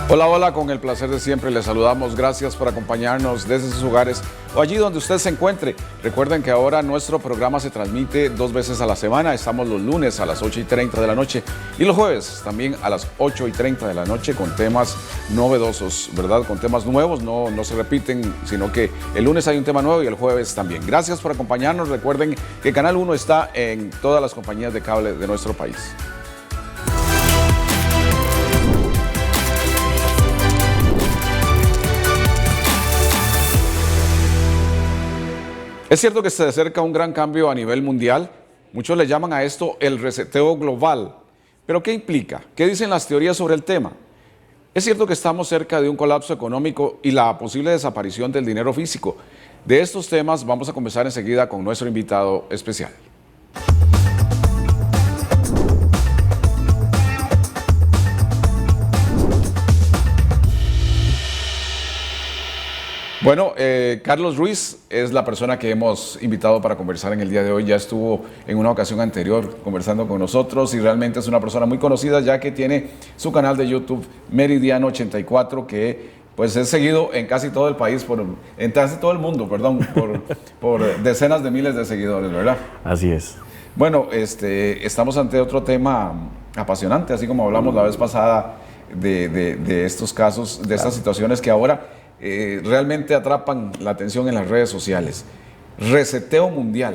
Hola, hola, con el placer de siempre les saludamos. Gracias por acompañarnos desde sus hogares o allí donde usted se encuentre. Recuerden que ahora nuestro programa se transmite 2 veces a la semana. Estamos los lunes a las 8:30 de la noche y los jueves también a las 8:30 de la noche con temas novedosos, ¿verdad? Con temas nuevos, no se repiten, sino que el lunes hay un tema nuevo y el jueves también. Gracias por acompañarnos. Recuerden que Canal 1 está en todas las compañías de cable de nuestro país. Es cierto que se acerca un gran cambio a nivel mundial. Muchos le llaman a esto el reseteo global. ¿Pero qué implica? ¿Qué dicen las teorías sobre el tema? Es cierto que estamos cerca de un colapso económico y la posible desaparición del dinero físico. De estos temas vamos a conversar enseguida con nuestro invitado especial. Bueno, Carlos Ruiz es la persona que hemos invitado para conversar en el día de hoy. Ya estuvo en una ocasión anterior conversando con nosotros y realmente es una persona muy conocida ya que tiene su canal de YouTube Meridiano 84 que pues es seguido en casi todo el país, en casi todo el mundo, perdón, por decenas de miles de seguidores, ¿verdad? Así es. Bueno, estamos ante otro tema apasionante, así como hablamos la vez pasada de estos casos, de estas situaciones que ahora realmente atrapan la atención en las redes sociales. Reseteo mundial.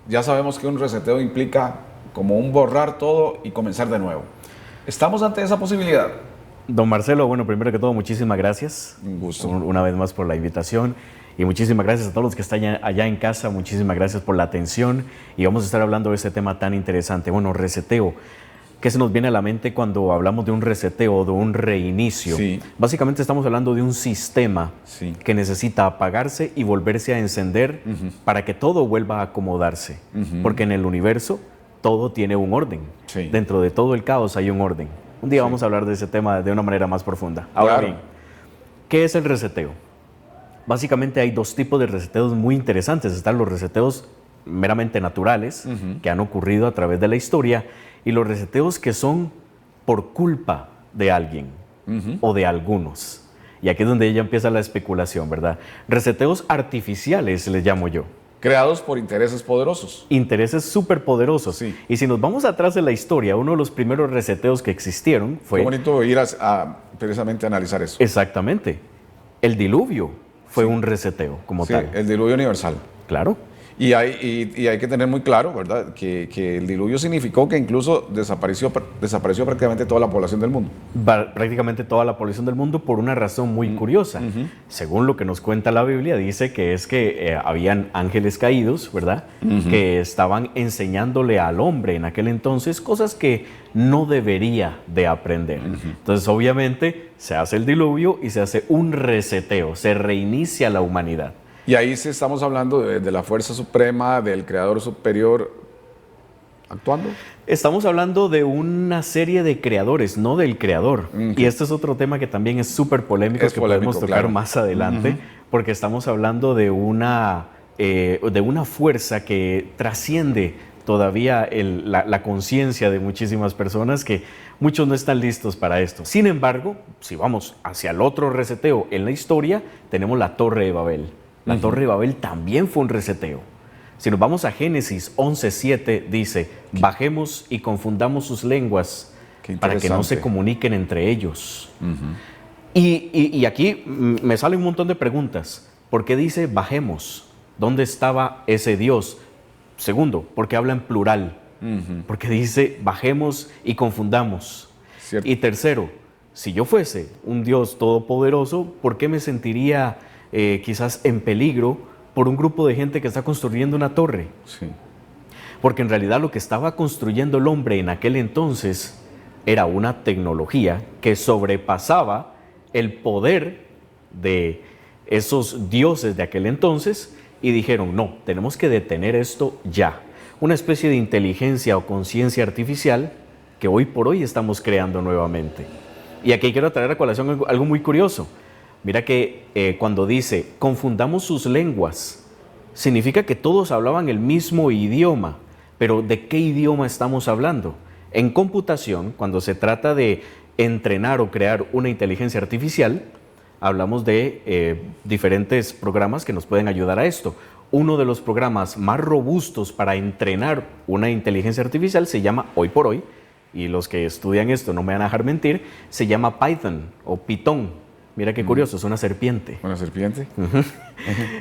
Ya sabemos que un reseteo implica como un borrar todo y comenzar de nuevo. ¿Estamos ante esa posibilidad? Don Marcelo, bueno, primero que todo, muchísimas gracias. Un gusto. Una vez más por la invitación y muchísimas gracias a todos los que están allá en casa. Muchísimas gracias por la atención y vamos a estar hablando de este tema tan interesante. Bueno, reseteo. ¿Qué se nos viene a la mente cuando hablamos de un reseteo o de un reinicio? Sí. Básicamente estamos hablando de un sistema que necesita apagarse y volverse a encender para que todo vuelva a acomodarse. Porque en el universo todo tiene un orden. Sí. Dentro de todo el caos hay un orden. Un día vamos a hablar de ese tema de una manera más profunda. Ahora bien, ¿qué es el reseteo? Básicamente hay dos tipos de reseteos muy interesantes. Están los reseteos meramente naturales que han ocurrido a través de la historia y los reseteos que son por culpa de alguien o de algunos. Y aquí es donde ya empieza la especulación, ¿verdad? Reseteos artificiales les llamo yo. Creados por intereses poderosos. Intereses súper poderosos. Sí. Y si nos vamos atrás de la historia, uno de los primeros reseteos que existieron fue... Qué bonito ir a precisamente analizar eso. Exactamente. El diluvio fue un reseteo como tal. El diluvio universal. Claro. Y hay que tener muy claro, ¿verdad?, que el diluvio significó que incluso desapareció prácticamente toda la población del mundo. Prácticamente toda la población del mundo por una razón muy curiosa. Según lo que nos cuenta la Biblia, dice que es que habían ángeles caídos, ¿verdad?, que estaban enseñándole al hombre en aquel entonces cosas que no debería de aprender. Entonces, obviamente, se hace el diluvio y se hace un reseteo, se reinicia la humanidad. Y ahí sí estamos hablando de la fuerza suprema, del creador superior actuando. Estamos hablando de una serie de creadores, no del creador. Y este es otro tema que también es súper polémico, podemos tocar más adelante, porque estamos hablando de una fuerza que trasciende todavía la conciencia de muchísimas personas, que muchos no están listos para esto. Sin embargo, si vamos hacia el otro reseteo en la historia, tenemos la Torre de Babel. La Torre de Babel también fue un reseteo. Si nos vamos a Génesis 11:7, dice, bajemos y confundamos sus lenguas para que no se comuniquen entre ellos. Y aquí me salen un montón de preguntas. ¿Por qué dice bajemos? ¿Dónde estaba ese Dios? Segundo, ¿por qué habla en plural? Porque dice bajemos y confundamos. Cierto. Y tercero, si yo fuese un Dios todopoderoso, ¿por qué me sentiría quizás en peligro por un grupo de gente que está construyendo una torre? Sí. Porque en realidad lo que estaba construyendo el hombre en aquel entonces era una tecnología que sobrepasaba el poder de esos dioses de aquel entonces y dijeron, no, tenemos que detener esto ya. Una especie de inteligencia o conciencia artificial que hoy por hoy estamos creando nuevamente. Y aquí quiero traer a colación algo muy curioso. Mira que cuando dice, confundamos sus lenguas, significa que todos hablaban el mismo idioma, pero ¿de qué idioma estamos hablando? En computación, cuando se trata de entrenar o crear una inteligencia artificial, hablamos de diferentes programas que nos pueden ayudar a esto. Uno de los programas más robustos para entrenar una inteligencia artificial se llama, hoy por hoy, y los que estudian esto no me van a dejar mentir, se llama Python o Python. Mira qué curioso, es una serpiente. ¿Una serpiente?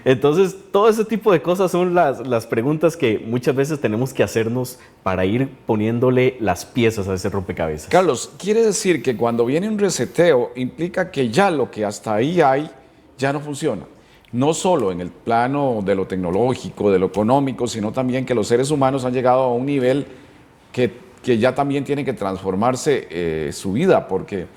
Entonces, todo ese tipo de cosas son las preguntas que muchas veces tenemos que hacernos para ir poniéndole las piezas a ese rompecabezas. Carlos, quiere decir que cuando viene un reseteo implica que ya lo que hasta ahí hay ya no funciona. No solo en el plano de lo tecnológico, de lo económico, sino también que los seres humanos han llegado a un nivel que ya también tiene que transformarse su vida, porque,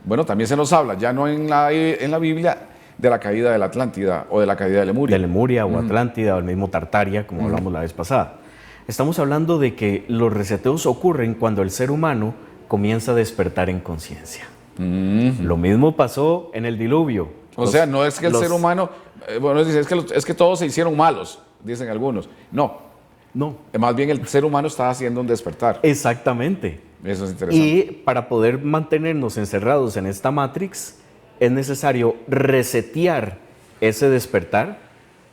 bueno, también se nos habla, ya no en la Biblia, de la caída de la Atlántida o de la caída de Lemuria. De Lemuria o Atlántida o el mismo Tartaria, como hablamos la vez pasada. Estamos hablando de que los reseteos ocurren cuando el ser humano comienza a despertar en conciencia. Lo mismo pasó en el diluvio. O sea, no es que el ser humano, bueno, es que todos se hicieron malos, dicen algunos. No. Más bien el ser humano está haciendo un despertar. Exactamente. Eso es interesante. Y para poder mantenernos encerrados en esta Matrix, es necesario resetear ese despertar,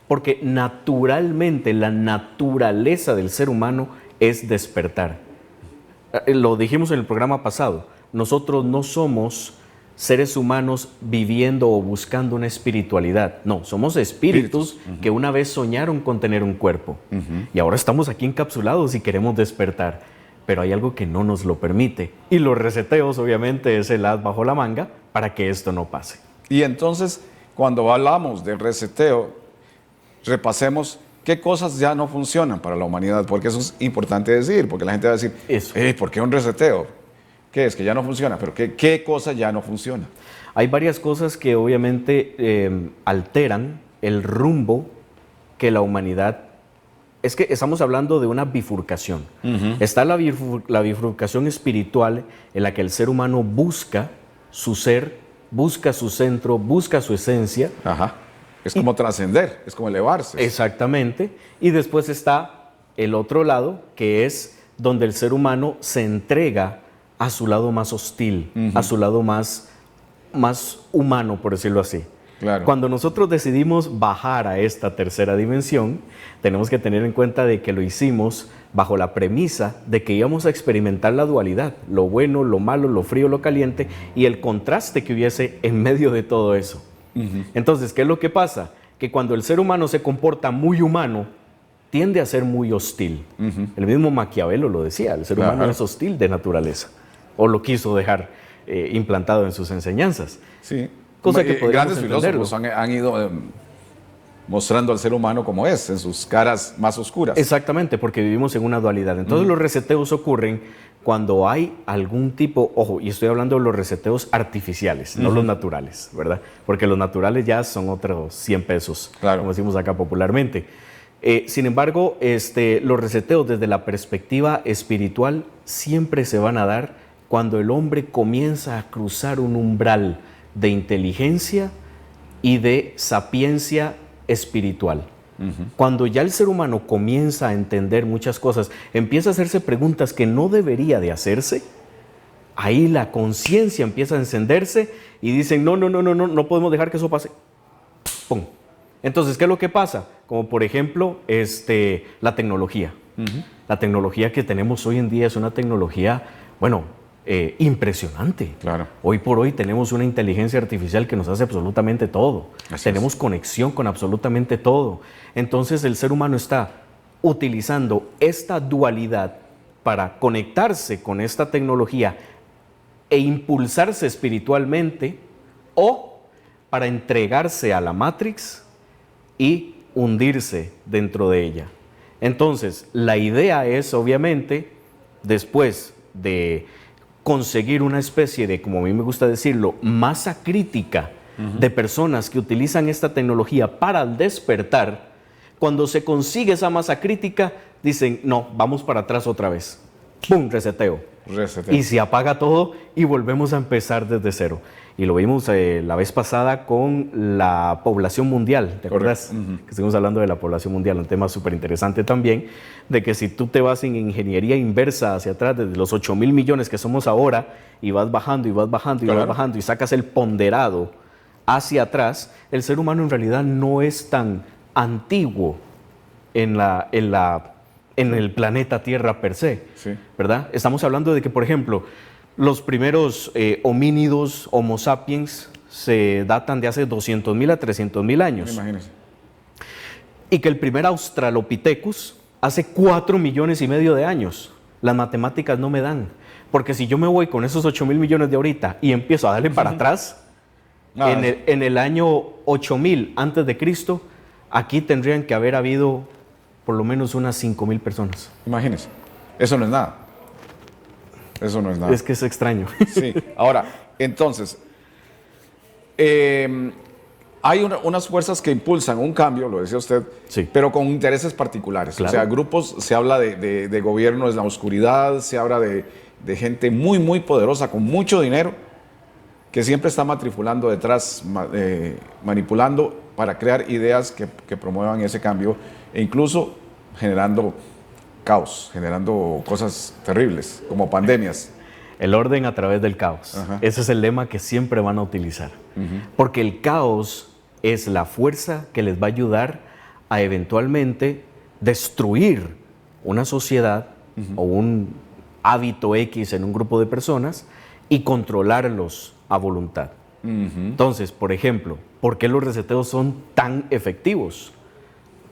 porque naturalmente la naturaleza del ser humano es despertar. Lo dijimos en el programa pasado, nosotros no somos seres humanos viviendo o buscando una espiritualidad. No, somos espíritus que una vez soñaron con tener un cuerpo. Y ahora estamos aquí encapsulados y queremos despertar. Pero hay algo que no nos lo permite. Y los reseteos, obviamente, es el as bajo la manga para que esto no pase. Y entonces, cuando hablamos de reseteo, repasemos qué cosas ya no funcionan para la humanidad, porque eso es importante decir, porque la gente va a decir, ¿por qué un reseteo? ¿Qué es? Que ya no funciona, pero ¿qué cosa ya no funciona? Hay varias cosas que obviamente alteran el rumbo que la humanidad... Es que estamos hablando de una bifurcación. Está la bifurcación espiritual en la que el ser humano busca su ser, busca su centro, busca su esencia. Es como trascender, es como elevarse. Exactamente. Y después está el otro lado, que es donde el ser humano se entrega a su lado más hostil, a su lado más humano, por decirlo así. Claro. Cuando nosotros decidimos bajar a esta tercera dimensión, tenemos que tener en cuenta de que lo hicimos bajo la premisa de que íbamos a experimentar la dualidad, lo bueno, lo malo, lo frío, lo caliente, y el contraste que hubiese en medio de todo eso. Entonces, ¿qué es lo que pasa? Que cuando el ser humano se comporta muy humano, tiende a ser muy hostil. El mismo Maquiavelo lo decía, el ser humano es hostil de naturaleza, o lo quiso dejar implantado en sus enseñanzas. Sí. Cosa que grandes filósofos han ido mostrando al ser humano como es, en sus caras más oscuras. Exactamente, porque vivimos en una dualidad. Entonces los reseteos ocurren cuando hay algún tipo, ojo, y estoy hablando de los reseteos artificiales, no los naturales, ¿verdad? Porque los naturales ya son otros 100 pesos, como decimos acá popularmente. Sin embargo, los reseteos desde la perspectiva espiritual siempre se van a dar cuando el hombre comienza a cruzar un umbral de inteligencia y de sapiencia espiritual. Cuando ya el ser humano comienza a entender muchas cosas, empieza a hacerse preguntas que no debería de hacerse, ahí la conciencia empieza a encenderse y dicen, no podemos dejar que eso pase. ¡Pum! Entonces, ¿qué es lo que pasa? Como por ejemplo, la tecnología. La tecnología que tenemos hoy en día es una tecnología, impresionante. Claro. Hoy por hoy tenemos una inteligencia artificial que nos hace absolutamente todo. Tenemos conexión con absolutamente todo. Entonces el ser humano está utilizando esta dualidad para conectarse con esta tecnología e impulsarse espiritualmente, o para entregarse a la Matrix y hundirse dentro de ella. Entonces, la idea es, obviamente, después de conseguir una especie de, como a mí me gusta decirlo, masa crítica de personas que utilizan esta tecnología para despertar. Cuando se consigue esa masa crítica, dicen, no, vamos para atrás otra vez. ¡Pum! Reseteo. Resetea. Y se apaga todo y volvemos a empezar desde cero. Y lo vimos la vez pasada con la población mundial, ¿te acuerdas? Que estuvimos hablando de la población mundial, un tema súper interesante también, de que si tú te vas en ingeniería inversa hacia atrás, desde los 8.000 millones que somos ahora, y vas bajando, y vas bajando, y vas bajando, y sacas el ponderado hacia atrás, el ser humano en realidad no es tan antiguo en el planeta Tierra per se, sí, ¿verdad? Estamos hablando de que, por ejemplo, los primeros homínidos, Homo sapiens, se datan de hace 200.000 a 300.000 años. Imagínese. Y que el primer Australopithecus hace 4,5 millones de años. Las matemáticas no me dan. Porque si yo me voy con esos 8.000 millones de ahorita y empiezo a darle para atrás, en el año 8.000 antes de Cristo, aquí tendrían que haber habido por lo menos unas 5.000 personas. Imagínese. Eso no es nada. Eso no es nada. Es que es extraño. Sí. Ahora, entonces, hay unas fuerzas que impulsan un cambio, lo decía usted, sí, pero con intereses particulares. Claro. O sea, grupos, se habla de gobiernos en la oscuridad, se habla de gente muy, muy poderosa, con mucho dinero, que siempre está matriculando detrás, manipulando para crear ideas que promuevan ese cambio e incluso generando caos, generando cosas terribles, como pandemias. El orden a través del caos. Ajá. Ese es el lema que siempre van a utilizar. Porque el caos es la fuerza que les va a ayudar a eventualmente destruir una sociedad o un hábito X en un grupo de personas y controlarlos a voluntad. Entonces, por ejemplo, ¿por qué los reseteos son tan efectivos?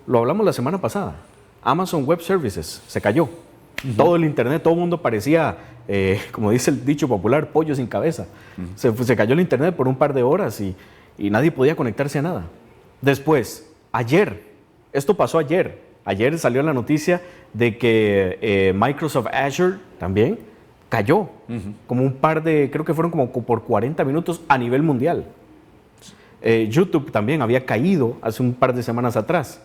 Lo hablamos la semana pasada. Amazon Web Services se cayó. Todo el internet, todo el mundo parecía, como dice el dicho popular, pollo sin cabeza. Se cayó el internet por un par de horas y nadie podía conectarse a nada. Después, esto pasó ayer salió la noticia de que Microsoft Azure también cayó, como creo que fueron como por 40 minutos a nivel mundial. YouTube también había caído hace un par de semanas atrás.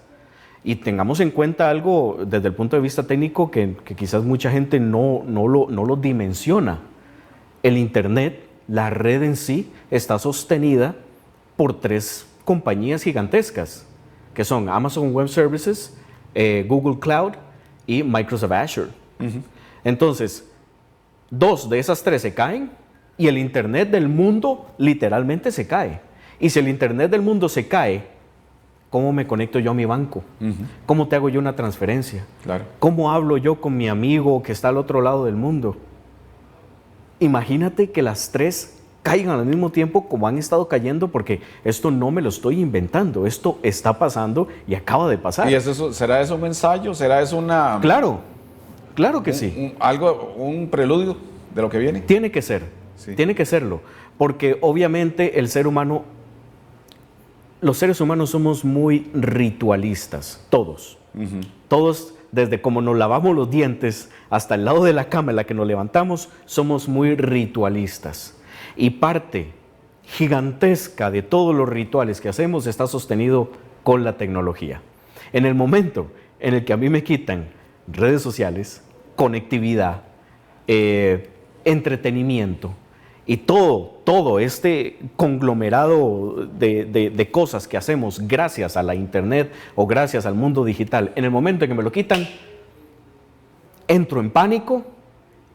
Y tengamos en cuenta algo desde el punto de vista técnico que quizás mucha gente no lo dimensiona. El Internet, la red en sí, está sostenida por 3 compañías gigantescas, que son Amazon Web Services, Google Cloud y Microsoft Azure. Entonces, 2 de esas 3 se caen y el Internet del mundo literalmente se cae. Y si el Internet del mundo se cae, ¿cómo me conecto yo a mi banco? ¿Cómo te hago yo una transferencia? Claro. ¿Cómo hablo yo con mi amigo que está al otro lado del mundo? Imagínate que las 3 caigan al mismo tiempo como han estado cayendo, porque esto no me lo estoy inventando, esto está pasando y acaba de pasar. ¿Y será eso un ensayo? ¿Será eso una...? Claro que sí. Un preludio de lo que viene. Tiene que ser, sí. Tiene que serlo, porque obviamente los seres humanos somos muy ritualistas, todos. Todos, desde como nos lavamos los dientes hasta el lado de la cama en la que nos levantamos, somos muy ritualistas. Y parte gigantesca de todos los rituales que hacemos está sostenido con la tecnología. En el momento en el que a mí me quitan redes sociales, conectividad, entretenimiento y todo este conglomerado de cosas que hacemos gracias a la internet o gracias al mundo digital, en el momento en que me lo quitan, entro en pánico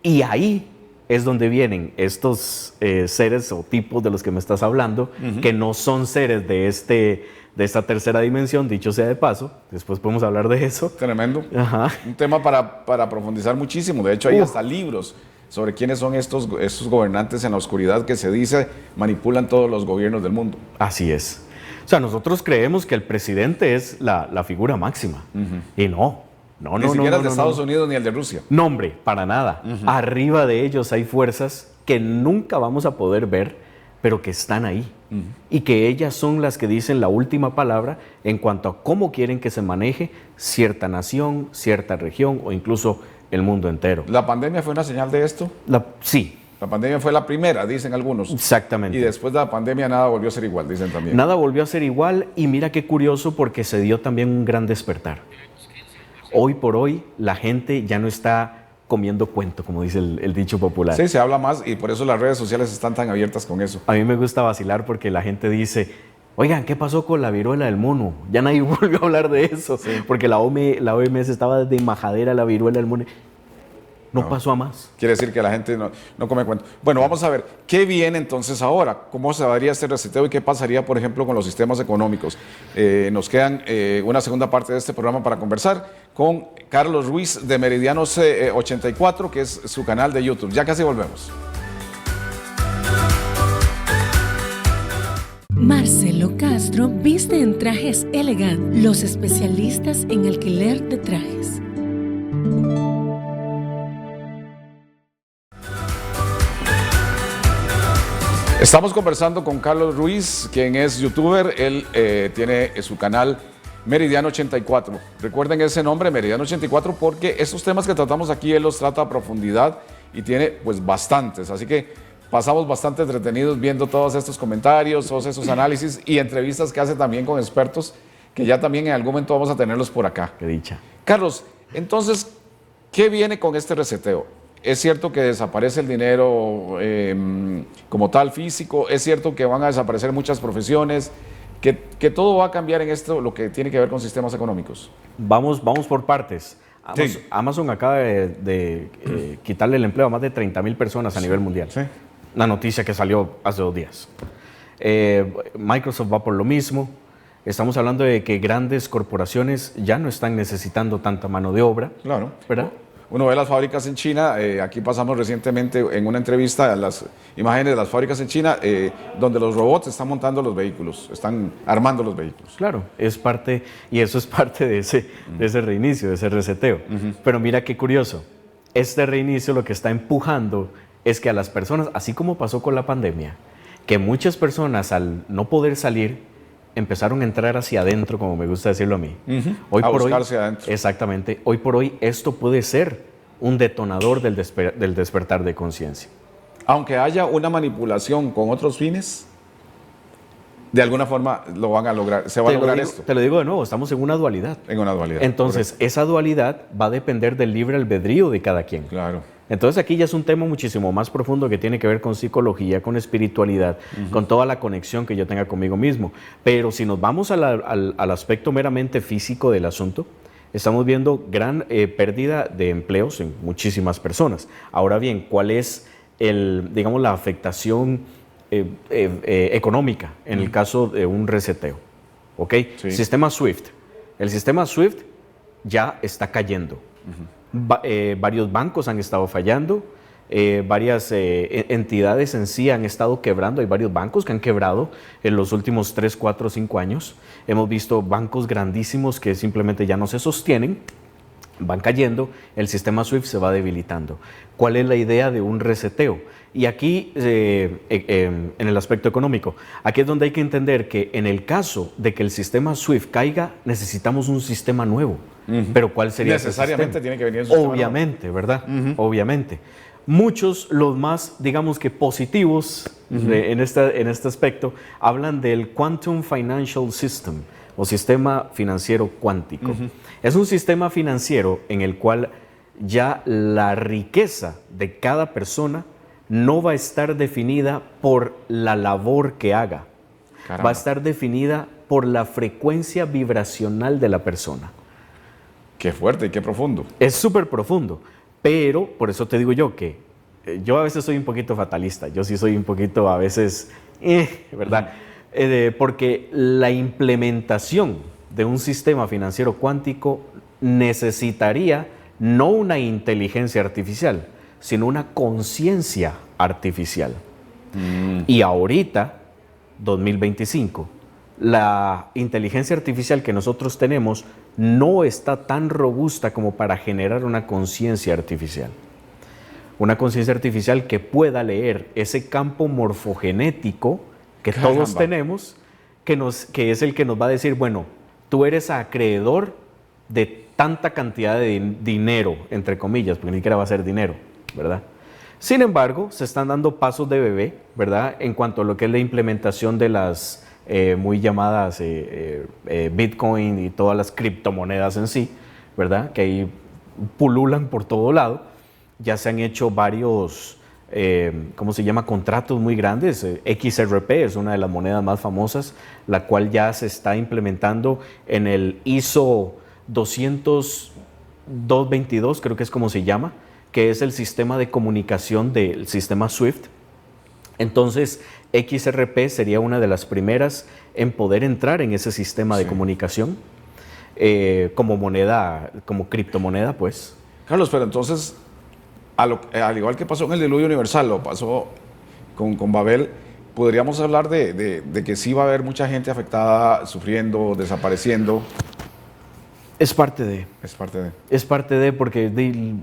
y ahí es donde vienen estos seres o tipos de los que me estás hablando, que no son seres de esta tercera dimensión, dicho sea de paso, después podemos hablar de eso. Tremendo. Ajá. Un tema para profundizar muchísimo. De hecho, hay hasta libros sobre quiénes son estos gobernantes en la oscuridad que se dice manipulan todos los gobiernos del mundo. Así es. O sea, nosotros creemos que el presidente es la figura máxima. Y no. Ni siquiera es de Estados Unidos ni el de Rusia. No, hombre, para nada. Arriba de ellos hay fuerzas que nunca vamos a poder ver, pero que están ahí. Y que ellas son las que dicen la última palabra en cuanto a cómo quieren que se maneje cierta nación, cierta región o incluso el mundo entero. ¿La pandemia fue una señal de esto? Sí. La pandemia fue la primera, dicen algunos. Exactamente. Y después de la pandemia nada volvió a ser igual, dicen también. Nada volvió a ser igual y mira qué curioso porque se dio también un gran despertar. Hoy por hoy la gente ya no está comiendo cuento, como dice el dicho popular. Sí, se habla más y por eso las redes sociales están tan abiertas con eso. A mí me gusta vacilar porque la gente dice, oigan, ¿qué pasó con la viruela del mono? Ya nadie volvió a hablar de eso, sí. Porque la OMS estaba de majadera la viruela del mono. No pasó a más. Quiere decir que la gente no come cuento. Bueno, vamos a ver, ¿qué viene entonces ahora? ¿Cómo se daría este reseteo y qué pasaría, por ejemplo, con los sistemas económicos? Nos quedan una segunda parte de este programa para conversar con Carlos Ruiz de Meridianos 84, que es su canal de YouTube. Ya casi volvemos. Marcelo Castro viste en Trajes Elegant, los especialistas en alquiler de trajes. Estamos conversando con Carlos Ruiz, quien es youtuber. Él tiene su canal Meridiano 84. Recuerden ese nombre, Meridiano 84, porque estos temas que tratamos aquí él los trata a profundidad y tiene pues bastantes. Así que pasamos bastante entretenidos viendo todos estos comentarios, todos esos análisis y entrevistas que hace también con expertos, que ya también en algún momento vamos a tenerlos por acá. Qué dicha. Carlos, entonces, ¿qué viene con este reseteo? Es cierto que desaparece el dinero como tal físico, es cierto que van a desaparecer muchas profesiones, que todo va a cambiar en esto, lo que tiene que ver con sistemas económicos. Vamos por partes. Sí. Amazon acaba de quitarle el empleo a más de 30,000 personas a nivel mundial. Sí. Una noticia que salió hace 2 días. Microsoft va por lo mismo. Estamos hablando de que grandes corporaciones ya no están necesitando tanta mano de obra. Claro. ¿Verdad? Uno ve las fábricas en China, aquí pasamos recientemente en una entrevista a las imágenes de las fábricas en China, donde los robots están montando los vehículos, están armando los vehículos. Claro, es parte, y eso es parte de ese reinicio, de ese reseteo. Pero mira qué curioso, este reinicio lo que está empujando es que a las personas, así como pasó con la pandemia, que muchas personas al no poder salir, empezaron a entrar hacia adentro, como me gusta decirlo a mí. Hoy a buscarse adentro. Exactamente. Hoy por hoy esto puede ser un detonador del despertar de conciencia. Aunque haya una manipulación con otros fines, de alguna forma lo van a lograr, se va a lograr esto. Te lo digo de nuevo, estamos en una dualidad. En una dualidad. Entonces, correcto. Esa dualidad va a depender del libre albedrío de cada quien. Claro. Entonces aquí ya es un tema muchísimo más profundo que tiene que ver con psicología, con espiritualidad, con toda la conexión que yo tenga conmigo mismo. Pero si nos vamos al aspecto meramente físico del asunto, estamos viendo gran pérdida de empleos en muchísimas personas. Ahora bien, ¿cuál es la afectación económica en el caso de un reseteo? ¿Ok? Sí. Sistema SWIFT. El sistema SWIFT ya está cayendo. Varios bancos han estado fallando, varias entidades en sí han estado quebrando. Hay varios bancos que han quebrado en los últimos 3, 4, 5 años. Hemos visto bancos grandísimos que simplemente ya no se sostienen, van cayendo, el sistema SWIFT se va debilitando. ¿Cuál es la idea de un reseteo? Y aquí, en el aspecto económico, aquí es donde hay que entender que en el caso de que el sistema SWIFT caiga, necesitamos un sistema nuevo. Pero ¿cuál sería ese sistema? Necesariamente tiene que venir un sistema Obviamente, nuevo. ¿Verdad? Obviamente. Muchos, los más, digamos que positivos en este aspecto, hablan del Quantum Financial System o sistema financiero cuántico. Es un sistema financiero en el cual ya la riqueza de cada persona no va a estar definida por la labor que haga. Caramba. Va a estar definida por la frecuencia vibracional de la persona. Qué fuerte y qué profundo. Es súper profundo, pero por eso te digo yo que yo a veces soy un poquito fatalista, yo sí soy un poquito a veces, ¿verdad? Porque la implementación de un sistema financiero cuántico necesitaría no una inteligencia artificial, sino una conciencia artificial. Y ahorita, 2025, la inteligencia artificial que nosotros tenemos no está tan robusta como para generar una conciencia artificial. Una conciencia artificial que pueda leer ese campo morfogenético que todos tenemos, que es el que nos va a decir, bueno, tú eres acreedor de tanta cantidad de dinero, entre comillas, porque ni siquiera va a ser dinero, ¿verdad? Sin embargo, se están dando pasos de bebé, ¿verdad? En cuanto a lo que es la implementación de las muy llamadas Bitcoin y todas las criptomonedas en sí, ¿verdad? Que ahí pululan por todo lado. ya se han hecho varios, ¿cómo se llama? Contratos muy grandes. XRP es una de las monedas más famosas, la cual ya se está implementando en el ISO 22222, creo que es como se llama, que es el sistema de comunicación del sistema SWIFT. Entonces, XRP sería una de las primeras en poder entrar en ese sistema de comunicación como moneda, como criptomoneda, pues. Carlos, pero entonces, al igual que pasó en el diluvio universal, lo pasó con Babel, podríamos hablar de que sí va a haber mucha gente afectada, sufriendo, desapareciendo. Es parte de. Es parte de. Es parte de, porque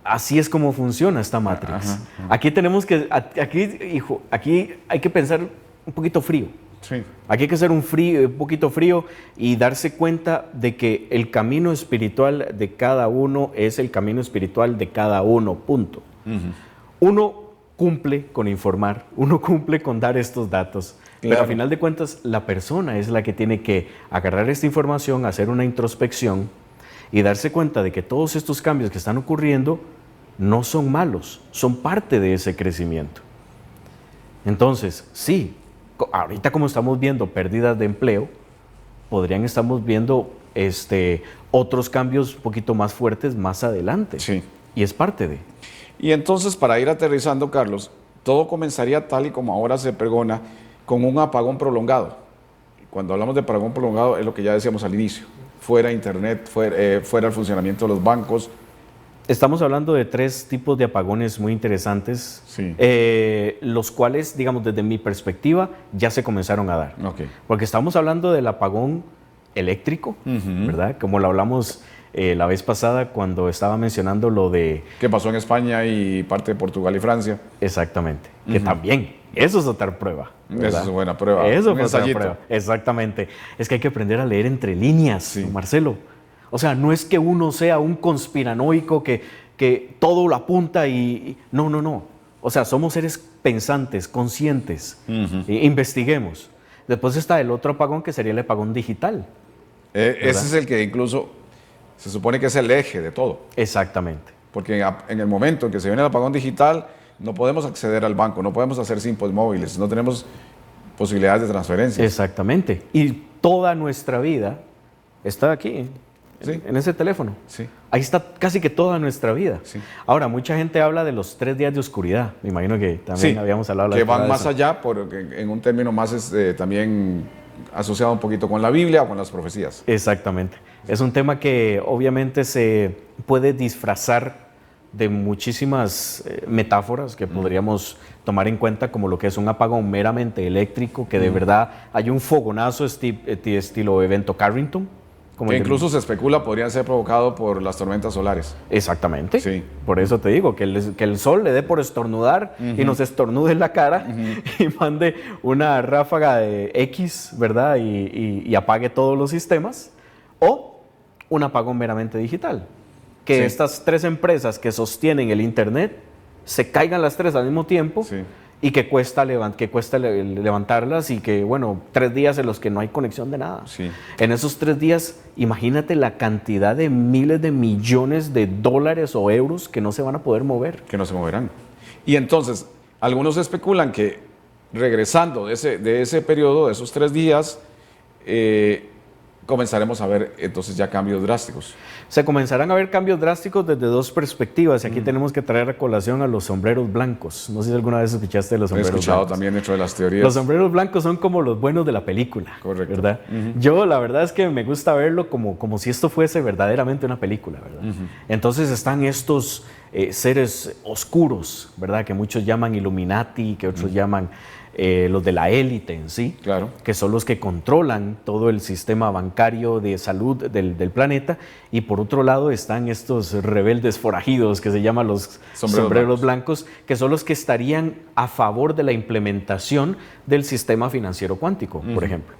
así es como funciona esta Matrix. Ajá. Aquí tenemos que, aquí hay que pensar un poquito frío. Sí. Aquí hay que ser un poquito frío y darse cuenta de que el camino espiritual de cada uno es el camino espiritual de cada uno, punto. Uno cumple con informar, uno cumple con dar estos datos, pero al final de cuentas la persona es la que tiene que agarrar esta información, hacer una introspección y darse cuenta de que todos estos cambios que están ocurriendo no son malos, son parte de ese crecimiento. Entonces, sí, ahorita como estamos viendo pérdidas de empleo, estamos viendo otros cambios un poquito más fuertes más adelante. Sí. Y es parte de. Y entonces, para ir aterrizando, Carlos, todo comenzaría tal y como ahora se pregona, con un apagón prolongado. Cuando hablamos de apagón prolongado es lo que ya decíamos al inicio. Fuera internet, fuera el funcionamiento de los bancos. Estamos hablando de 3 tipos de apagones muy interesantes, sí. Los cuales, digamos, desde mi perspectiva, ya se comenzaron a dar. Okay. Porque estamos hablando del apagón eléctrico, ¿verdad? Como lo hablamos la vez pasada cuando estaba mencionando lo de... ¿Qué pasó en España y parte de Portugal y Francia? Exactamente, que también, eso es otra prueba, ¿verdad? Eso es buena prueba. Eso es otra prueba, exactamente. Es que hay que aprender a leer entre líneas, sí. Marcelo. O sea, no es que uno sea un conspiranoico que todo lo apunta y... No. O sea, somos seres pensantes, conscientes. Investiguemos. Después está el otro apagón que sería el apagón digital. Ese es el que incluso se supone que es el eje de todo. Exactamente. Porque en el momento en que se viene el apagón digital, no podemos acceder al banco, no podemos hacer simples móviles, no tenemos posibilidades de transferencia. Exactamente. Y toda nuestra vida está aquí. Sí. En ese teléfono. Sí. Ahí está casi que toda nuestra vida. Sí. Ahora, mucha gente habla de los 3 días de oscuridad. Me imagino que también habíamos hablado que van más allá, porque en un término más también asociado un poquito con la Biblia o con las profecías. Exactamente. Es un tema que obviamente se puede disfrazar de muchísimas metáforas que podríamos tomar en cuenta, como lo que es un apagón meramente eléctrico, que de verdad hay un fogonazo estilo evento Carrington. Que incluso se especula podrían ser provocados por las tormentas solares. Exactamente. Sí. Por eso te digo, que el sol le dé por estornudar y nos estornude en la cara y mande una ráfaga de X, ¿verdad? Y apague todos los sistemas. O un apagón meramente digital. Que estas 3 empresas que sostienen el Internet se caigan las 3 al mismo tiempo. Sí. Y que cuesta levantarlas y que, 3 días en los que no hay conexión de nada. Sí. En esos 3 días, imagínate la cantidad de miles de millones de dólares o euros que no se van a poder mover. Que no se moverán. Y entonces, algunos especulan que regresando de ese periodo, de esos 3 días, comenzaremos a ver entonces ya cambios drásticos. Se comenzarán a ver cambios drásticos desde 2 perspectivas. Y aquí tenemos que traer a colación a los sombreros blancos. No sé si alguna vez escuchaste de los sombreros blancos. He escuchado también dentro de las teorías. Los sombreros blancos son como los buenos de la película. Correcto. ¿Verdad? Yo la verdad es que me gusta verlo como si esto fuese verdaderamente una película, ¿verdad? Entonces están estos seres oscuros, ¿verdad? Que muchos llaman Illuminati, que otros llaman los de la élite en sí, claro, que son los que controlan todo el sistema bancario de salud del planeta, y por otro lado están estos rebeldes forajidos que se llaman los sombreros blancos, que son los que estarían a favor de la implementación del sistema financiero cuántico, por ejemplo.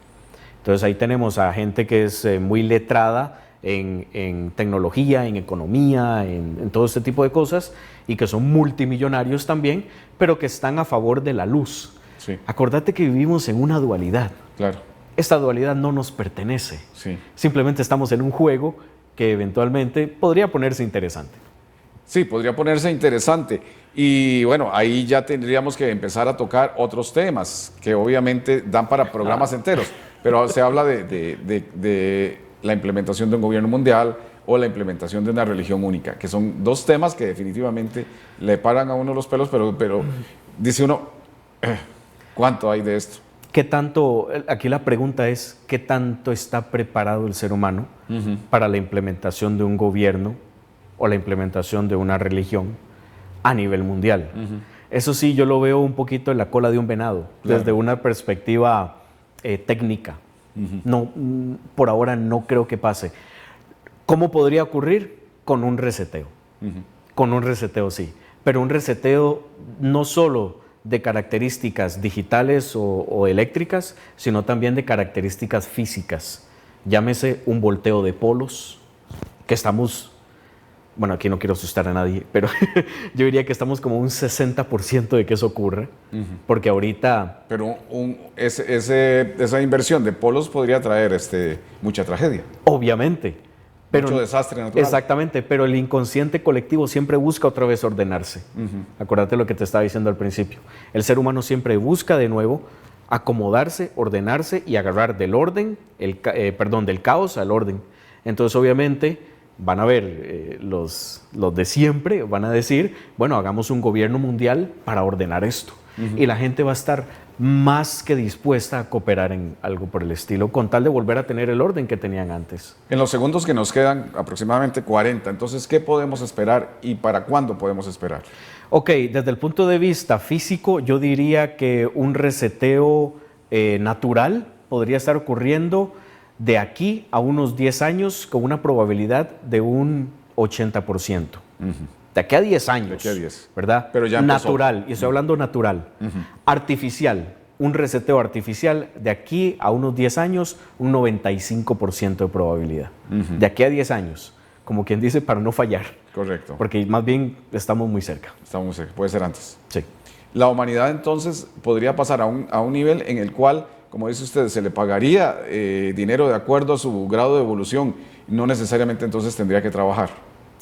Entonces ahí tenemos a gente que es muy letrada en tecnología, en economía, en todo este tipo de cosas, y que son multimillonarios también, pero que están a favor de la luz. Sí. Acordate que vivimos en una dualidad. Claro. Esta dualidad no nos pertenece. Sí. Simplemente estamos en un juego que eventualmente podría ponerse interesante. Sí, podría ponerse interesante. Y bueno, ahí ya tendríamos que empezar a tocar otros temas que obviamente dan para programas enteros, pero se habla de la implementación de un gobierno mundial o la implementación de una religión única, que son dos temas que definitivamente le paran a uno los pelos, pero dice uno, ¿cuánto hay de esto? ¿Qué tanto, aquí la pregunta es, ¿qué tanto está preparado el ser humano para la implementación de un gobierno o la implementación de una religión a nivel mundial? Eso sí, yo lo veo un poquito en la cola de un venado, desde una perspectiva técnica. No, por ahora no creo que pase. ¿Cómo podría ocurrir? Con un reseteo. Con un reseteo, sí. Pero un reseteo no solo de características digitales o eléctricas, sino también de características físicas. Llámese un volteo de polos, que estamos, bueno, aquí no quiero asustar a nadie, pero yo diría que estamos como un 60% de que eso ocurra, porque ahorita... Pero esa inversión de polos podría traer mucha tragedia. Obviamente. Pero, mucho desastre natural. Exactamente, pero el inconsciente colectivo siempre busca otra vez ordenarse. Acuérdate lo que te estaba diciendo al principio. El ser humano siempre busca de nuevo acomodarse, ordenarse y agarrar del orden, del caos al orden. Entonces, obviamente, van a ver los de siempre, van a decir, bueno, hagamos un gobierno mundial para ordenar esto. Y la gente va a estar más que dispuesta a cooperar en algo por el estilo, con tal de volver a tener el orden que tenían antes. En los segundos que nos quedan, aproximadamente 40, entonces, ¿qué podemos esperar y para cuándo podemos esperar? Ok, desde el punto de vista físico, yo diría que un reseteo natural podría estar ocurriendo de aquí a unos 10 años con una probabilidad de un 80%. De aquí a 10 años, de aquí a 10. ¿verdad? Pero ya empezó. Natural, y estoy hablando natural. Artificial, un reseteo artificial, de aquí a unos 10 años, un 95% de probabilidad. De aquí a 10 años, como quien dice, para no fallar. Correcto. Porque más bien estamos muy cerca. Estamos muy cerca, puede ser antes. Sí. La humanidad entonces podría pasar a un nivel en el cual, como dice usted, se le pagaría dinero de acuerdo a su grado de evolución, no necesariamente entonces tendría que trabajar.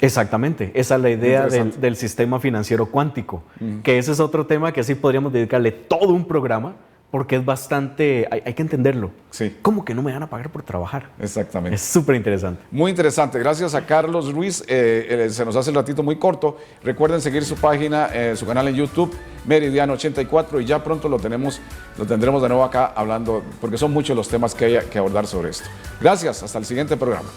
Exactamente, esa es la idea del sistema financiero cuántico, que ese es otro tema que sí podríamos dedicarle todo un programa, porque es bastante, hay que entenderlo. Sí. ¿Cómo que no me van a pagar por trabajar? Exactamente. Es súper interesante. Muy interesante, gracias a Carlos Ruiz, se nos hace el ratito muy corto. Recuerden seguir su página, su canal en YouTube, Meridiano 84, y ya pronto lo tendremos de nuevo acá hablando, porque son muchos los temas que hay que abordar sobre esto. Gracias, hasta el siguiente programa.